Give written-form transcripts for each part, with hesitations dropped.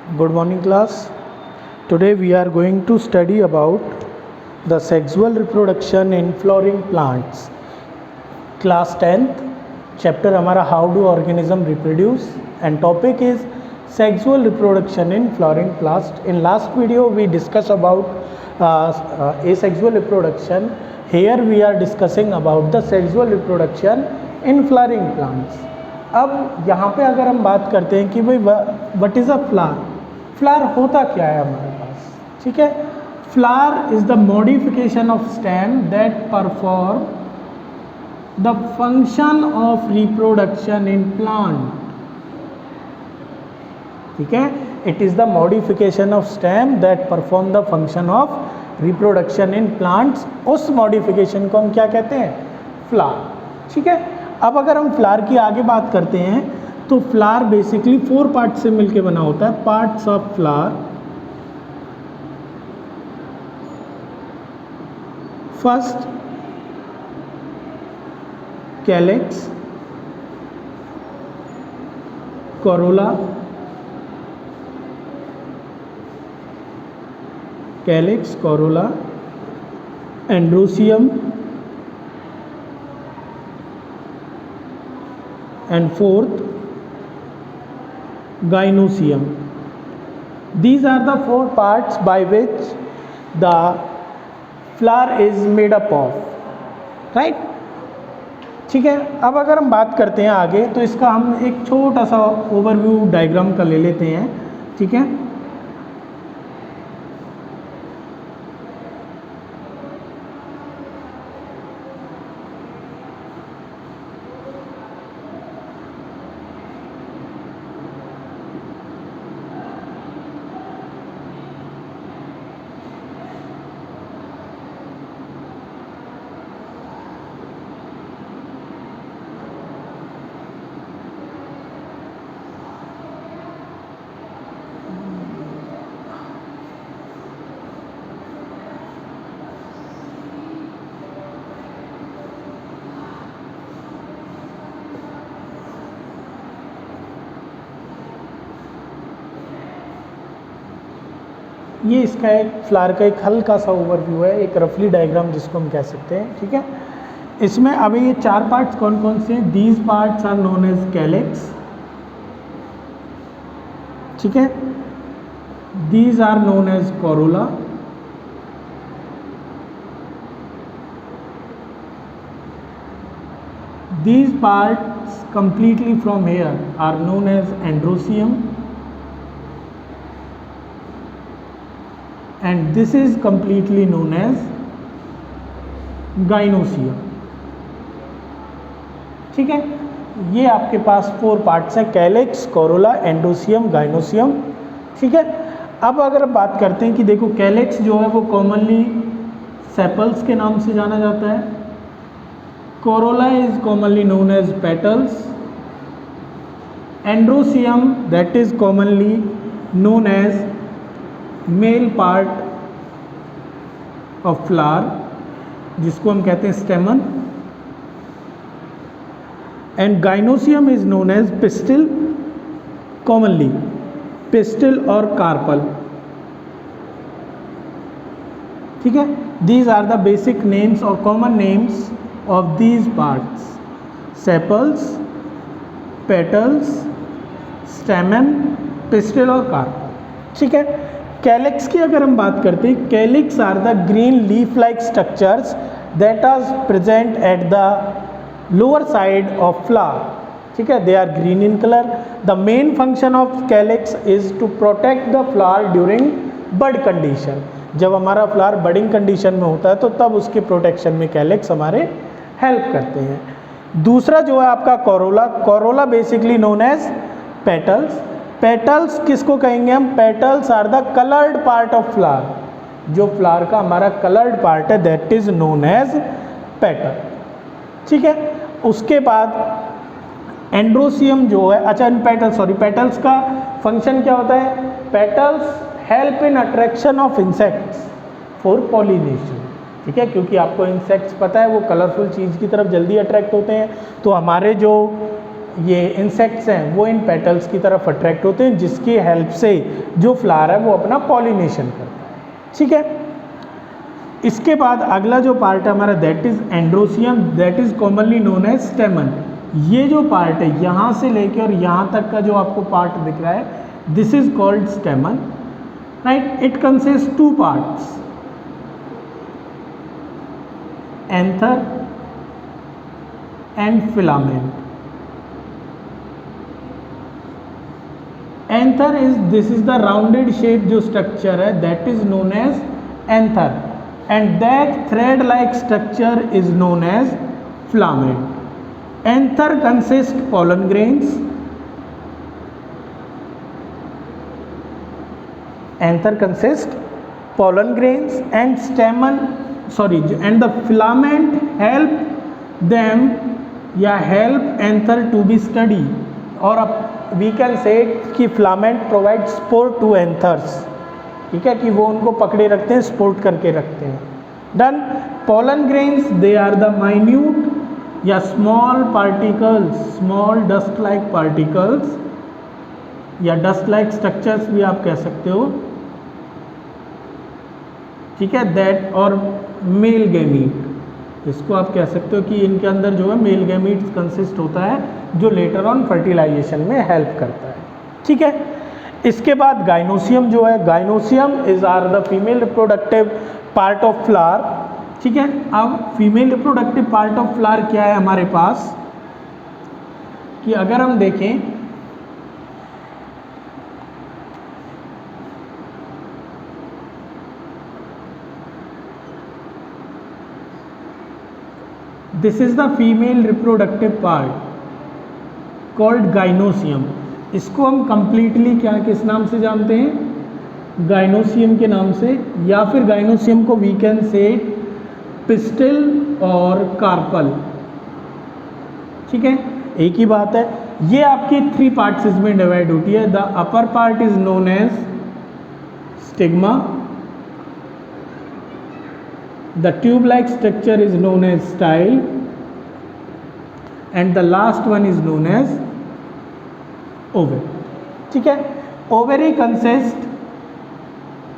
Good morning, class. Today we are going to study about the sexual reproduction in flowering plants. Class 10th, chapter हमारा how do organism reproduce and topic is sexual reproduction in flowering plants. In last video we discussed about asexual reproduction. Here we are discussing about the sexual reproduction in flowering plants. अब यहाँ पे अगर हम बात करते हैं कि भाई what is a flower, flower होता क्या है हमारे पास, ठीक है. Flower is the modification of stem that perform the function of reproduction in plant. ठीक है, it is the modification of stem that perform the function of reproduction in plants. उस modification को हम क्या कहते हैं, फ्लावर. ठीक है. अब अगर हम फ्लावर की आगे बात करते हैं तो फ्लावर बेसिकली 4 पार्ट से मिलकर बना होता है. Parts of flower, first calyx, Corolla, calyx, Corolla, androecium and fourth gynosium. These are the 4 parts by which the flower is made up of, right? ठीक है. अब अगर हम बात करते हैं आगे तो इसका हम एक छोटा सा ओवरव्यू डायग्राम का ले लेते हैं. ठीक है. ये इसका एक फ्लावर का एक हल्का सा ओवरव्यू है, एक रफली डायग्राम जिसको हम कह सकते हैं. ठीक है. इसमें अभी ये 4 पार्ट्स कौन कौन से हैं. These parts are known as calyx. ठीक है. These are known as corolla. These parts completely from here are known as androsium, and this is completely known as gynosium. ठीक है. ये आपके पास 4 पार्ट्स हैं, कैलिक्स, कोरोला, एंडोसियम, गाइनोसियम. ठीक है. अब अगर हम बात करते हैं कि देखो कैलिक्स जो है वो कॉमनली सेपल्स के नाम से जाना जाता है. Corolla is commonly known as petals. Androecium that is commonly known as male part of flower जिसको हम कहते हैं stamen. And gynoecium is known as pistil, commonly pistil और कार्पल. ठीक है. These are the basic names और common names of these parts, sepals, petals, stamen, pistil और carpel. ठीक है. कैलिक्स की अगर हम बात करते हैं, calyx are the green leaf like structures that are present at the lower side of flower. ठीक है. They are green in colour. The main function of calyx is to protect the flower during bud condition. जब हमारा flower budding condition में होता है तो तब उसके प्रोटेक्शन में कैलिक्स हमारे हेल्प करते हैं. दूसरा जो है आपका corolla. Corolla basically known as petals. Petals किसको कहेंगे हम, petals are the coloured part of flower. जो फ्लावर का हमारा कलर्ड पार्ट है that is known as petal. ठीक है. उसके बाद एंड्रोसियम जो है, अच्छा इन पेटल्स, सॉरी, पेटल्स का फंक्शन क्या होता है. Petals help in attraction of insects for pollination. ठीक है, क्योंकि आपको इंसेक्ट्स पता है वो कलरफुल चीज़ की तरफ जल्दी अट्रैक्ट होते हैं. तो हमारे जो ये इंसेक्ट्स हैं वो इन पेटल्स की तरफ अट्रैक्ट होते हैं, जिसकी हेल्प से जो फ्लावर है वो अपना पॉलिनेशन करता है। ठीक है, इसके बाद अगला जो पार्ट है हमारा that is androecium, that is commonly known as stamen. ये जो पार्ट है यहाँ से लेके और यहाँ तक का जो आपको पार्ट दिख रहा है, this is called stamen, right. It consist two parts, anther and filament. Anther is, this is the rounded shape जो स्ट्रक्चर है that is known as anther, and that thread like structure is known as filament. Anther consists pollen grains. Anther consists pollen grains and stamen, and the filament help them help anther to be steady, or we can say कि filament provides support to anthers, ठीक है, कि वो उनको पकड़े रखते हैं, support करके रखते हैं। Done. Pollen grains they are the minute या small particles, small dust like particles या डस्ट लाइक स्ट्रक्चर्स भी आप कह सकते हो, ठीक है, दैट और मेल गैमीट, इसको आप कह सकते हो कि इनके अंदर जो है मेल गैमीट कंसिस्ट होता है जो लेटर ऑन फर्टिलाइजेशन में हेल्प करता है। ठीक है, इसके बाद गाइनोसियम जो है, gynoecium is are the female reproductive part of flower. ठीक है, अब female reproductive part of flower क्या है हमारे पास, कि अगर हम देखें this is the female reproductive part called gynoecium. इसको हम कंप्लीटली क्या किस नाम से जानते हैं, गाइनोसियम के नाम से, या फिर गाइनोसियम को वी कैन से पिस्टिल और कार्पल। ठीक है, एक ही बात है। ये आपकी 3 पार्ट्स में डिवाइड होती है। The upper part is known as stigma, the tube like structure is known as style, and the last one is known as ovary. ठीक है, ओवरी कंसिस्ट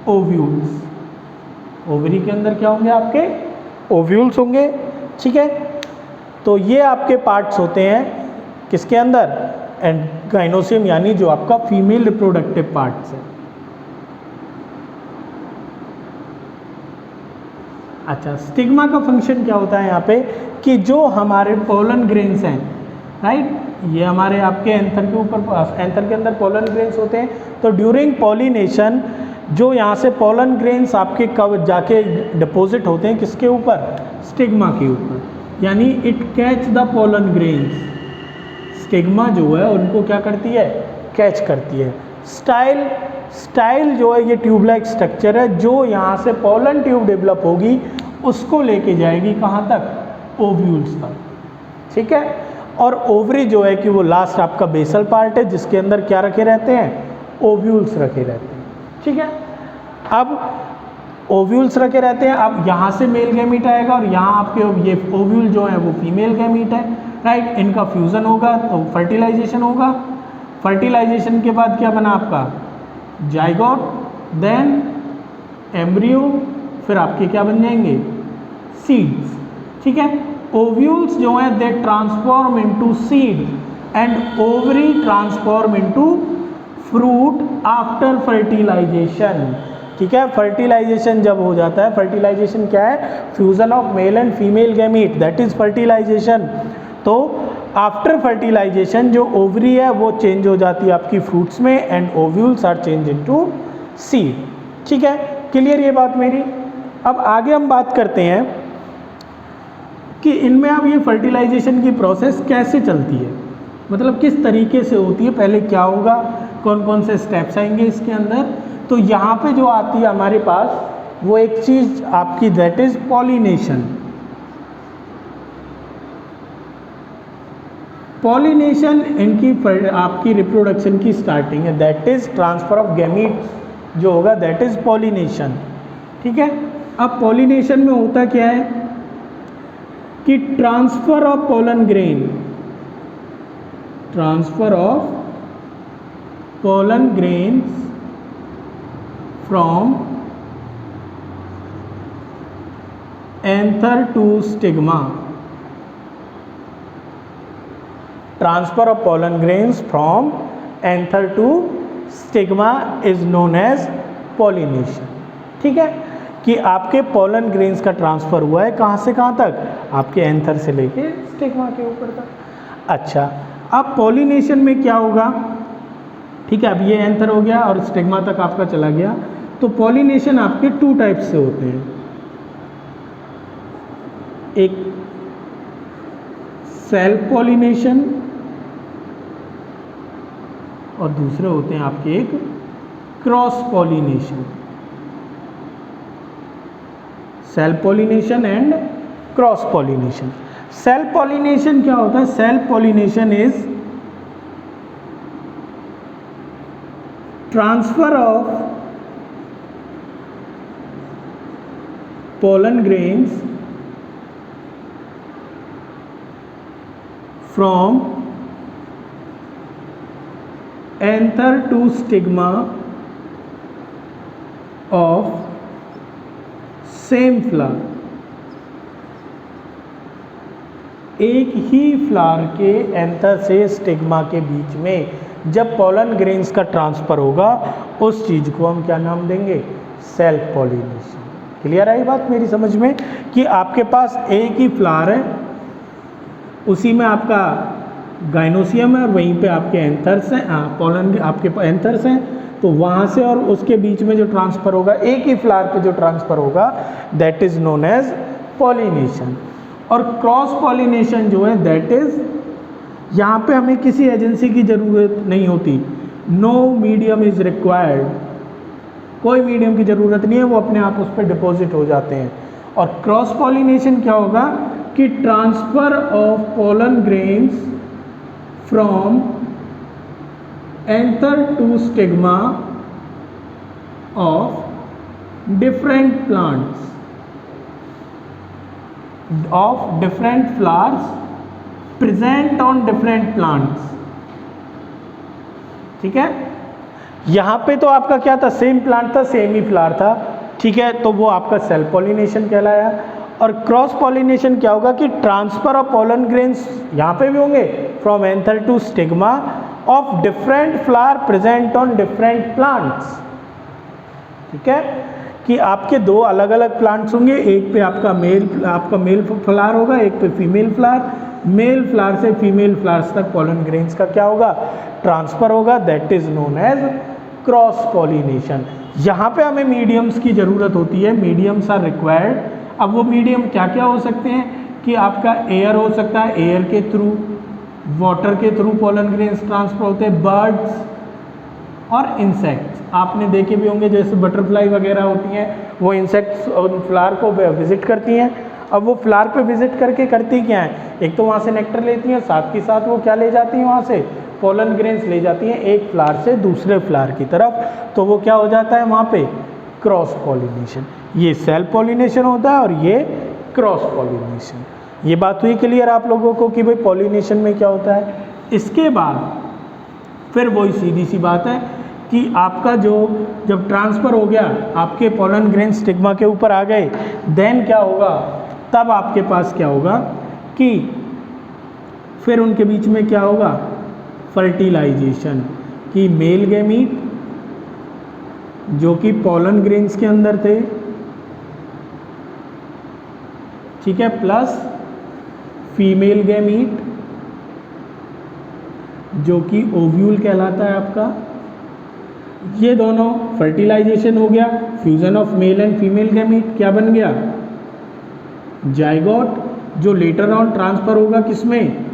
ओव्यूल्स, ओवरी के अंदर क्या होंगे आपके ओव्यूल्स होंगे। ठीक है, तो ये आपके पार्ट्स होते हैं किसके अंदर, एंड गाइनोसियम यानी जो आपका फीमेल रिप्रोडक्टिव पार्ट्स है। अच्छा, स्टिग्मा का फंक्शन क्या होता है यहाँ पे, कि जो हमारे पोलन ग्रेन्स हैं, राइट, ये हमारे आपके एंथर के ऊपर, एंथर के अंदर पोलन ग्रेन्स होते हैं, तो ड्यूरिंग पॉलिनेशन जो यहाँ से पोलन ग्रेन्स आपके कब जाके डिपॉजिट होते हैं किसके ऊपर, स्टिग्मा के ऊपर, यानी it catch the pollen grains. Stigma जो है उनको क्या करती है, कैच करती है। स्टाइल, स्टाइल जो है ये ट्यूब लाइक स्ट्रक्चर है जो यहाँ से पोलन ट्यूब डेवलप होगी, उसको लेके जाएगी कहाँ तक, ओव्यूल्स तक। ठीक है, और ओवरी जो है कि वो लास्ट आपका बेसल पार्ट है जिसके अंदर क्या रखे रहते हैं, ओव्यूल्स रखे रहते हैं। ठीक है, अब ओव्यूल्स रखे रहते हैं, अब यहाँ से मेल गैमीट आएगा और यहाँ आपके ये ओव्यूल जो है वो फीमेल गैमीट है, राइट। इनका फ्यूज़न होगा तो फर्टिलाइजेशन होगा, फर्टिलाइजेशन के बाद क्या बना आपका जाइगोट, देन एम्ब्रियो, फिर आपके क्या बन जाएंगे सीड्स। ठीक है, ओव्यूल्स जो है they transform into seed and ovary transform into fruit after fertilization. ठीक है, फर्टिलाइजेशन जब हो जाता है, फर्टिलाइजेशन क्या है, fusion of male and female gamete, that is fertilization. तो आफ्टर फर्टिलाइजेशन जो ओवरी है वो चेंज हो जाती है आपकी फ्रूट्स में, and ovules are change into seed. ठीक है, क्लियर ये बात मेरी। अब आगे हम बात करते हैं कि इनमें अब ये फर्टिलाइजेशन की प्रोसेस कैसे चलती है, मतलब किस तरीके से होती है, पहले क्या होगा, कौन कौन से स्टेप्स आएंगे इसके अंदर। तो यहाँ पे जो आती है हमारे पास वो एक चीज़ आपकी दैट इज पॉलिनेशन। पॉलिनेशन इनकी आपकी रिप्रोडक्शन की स्टार्टिंग है, that is transfer of gametes जो होगा दैट इज पॉलिनेशन। ठीक है, अब पॉलिनेशन में होता क्या है कि transfer of pollen grain, transfer of pollen grains from anther to stigma. Transfer of pollen grains from anther to stigma is known as pollination. ठीक है कि आपके pollen grains का ट्रांसफर हुआ है कहाँ से कहाँ तक, आपके एंथर से लेके स्टिग्मा के ऊपर तक। अच्छा, अब pollination में क्या होगा, ठीक है, अब ये एंथर हो गया और स्टिग्मा तक आपका चला गया। तो पॉलिनेशन आपके 2 टाइप से होते हैं, एक सेल्फ पॉलिनेशन और दूसरे होते हैं आपके एक cross pollination. Self pollination and cross pollination. Self pollination क्या होता है, self pollination is transfer of pollen grains from anther to stigma of same flower। एक ही फ्लावर के एंथर से स्टिग्मा के बीच में जब पॉलन ग्रेन्स का ट्रांसफर होगा उस चीज को हम क्या नाम देंगे, सेल्फ पॉलिनेशन। क्लियर आई बात मेरी समझ में कि आपके पास एक ही फ्लावर है, उसी में आपका गाइनोसियम है और वहीं पे आपके एंथर्स हैं, पॉलन आपके एंथर्स हैं, तो वहाँ से और उसके बीच में जो ट्रांसफर होगा, एक ही फ्लावर पे जो ट्रांसफर होगा, that is known as pollination. और क्रॉस पॉलिनेशन जो है दैट इज, यहाँ पे हमें किसी एजेंसी की ज़रूरत नहीं होती, नो मीडियम इज़ रिक्वायर्ड, कोई मीडियम की ज़रूरत नहीं है, वो अपने आप उस पर डिपॉजिट हो जाते हैं। और क्रॉस पॉलिनेशन क्या होगा कि transfer of pollen grains from anther to stigma of different plants of different flowers present on different plants. ठीक है, यहां पे तो आपका क्या था, सेम प्लांट था, सेम ही फ्लावर था, ठीक है, तो वो आपका सेल्फ पॉलिनेशन कहलाया। और क्रॉस पॉलिनेशन क्या होगा कि ट्रांसफर ऑफ पोलन ग्रेन्स यहां पे भी होंगे from anther to stigma of different flower present on different plants. ठीक है, कि आपके दो अलग अलग प्लांट्स होंगे, एक पे आपका मेल फ्लावर होगा, एक पे फीमेल फ्लावर, मेल फ्लावर से फीमेल फ्लावर्स तक पोलन ग्रेन्स का क्या होगा, ट्रांसफर होगा, that is known as cross pollination. यहाँ पे हमें मीडियम्स की ज़रूरत होती है, मीडियम्स आर रिक्वायर्ड। अब वो मीडियम क्या क्या हो सकते हैं कि आपका एयर हो सकता है, एयर के थ्रू, वाटर के थ्रू पोलन ग्रेन्स ट्रांसफर होते हैं, बर्ड्स और इंसेक्ट्स आपने देखे भी होंगे, जैसे बटरफ्लाई वगैरह होती हैं, वो इंसेक्ट्स और फ्लावर को विजिट करती हैं। अब वो फ्लावर पे विजिट करके करती क्या है, एक तो वहाँ से नेक्टर लेती हैं, साथ के साथ वो क्या ले जाती हैं, वहाँ से पोलन ग्रेन्स ले जाती हैं एक फ्लावर से दूसरे फ्लावर की तरफ, तो वो क्या हो जाता है वहाँ पे क्रॉस पॉलिनेशन। ये सेल्फ पॉलिनेशन होता है और ये क्रॉस पॉलिनेशन। ये बात हुई क्लियर आप लोगों को कि भाई पॉलिनेशन में क्या होता है। इसके बाद फिर वही सीधी सी बात है कि आपका जो जब ट्रांसफ़र हो गया, आपके पोलन ग्रेन स्टिग्मा के ऊपर आ गए, देन क्या होगा, तब आपके पास क्या होगा कि फिर उनके बीच में क्या होगा, फर्टिलाइजेशन, कि मेल गैमीट जो कि पोलन ग्रेन्स के अंदर थे, ठीक है, प्लस फीमेल गैमीट जो कि ओव्यूल कहलाता है आपका, ये दोनों फर्टिलाइजेशन हो गया, fusion of male and female gamete क्या बन गया, जाइगोट, जो लेटर ऑन ट्रांसफर होगा किसमें,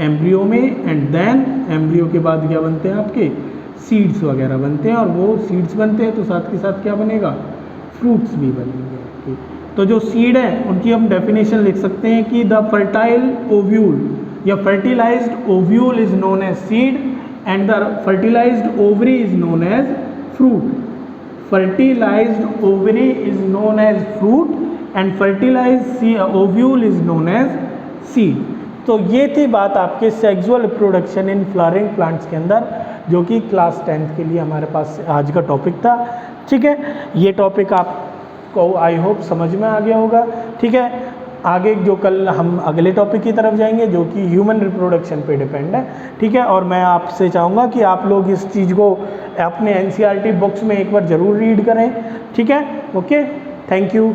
एम्ब्रियो में, एंड देन एम्ब्रियो के बाद क्या बनते हैं आपके सीड्स वगैरह बनते हैं, और वो सीड्स बनते हैं तो साथ के साथ क्या बनेगा, फ्रूट्स भी बनेंगे आपके। तो जो सीड है उनकी हम डेफिनेशन लिख सकते हैं कि द फर्टाइल ओव्यूल या fertilized ovule is known as seed and the fertilized ovary is known as fruit. Fertilized ovary is known as fruit and fertilized ovule is known as seed. तो ये थी बात आपके sexual reproduction in flowering plants के अंदर, जो कि class 10th के लिए हमारे पास आज का टॉपिक था। ठीक है, ये टॉपिक आपको आई होप समझ में आ गया होगा। ठीक है, आगे जो कल हम अगले टॉपिक की तरफ जाएंगे जो कि ह्यूमन रिप्रोडक्शन पे डिपेंड है। ठीक है, और मैं आपसे चाहूँगा कि आप लोग इस चीज़ को अपने NCERT बुक्स में एक बार ज़रूर रीड करें। ठीक है, ओके, थैंक यू।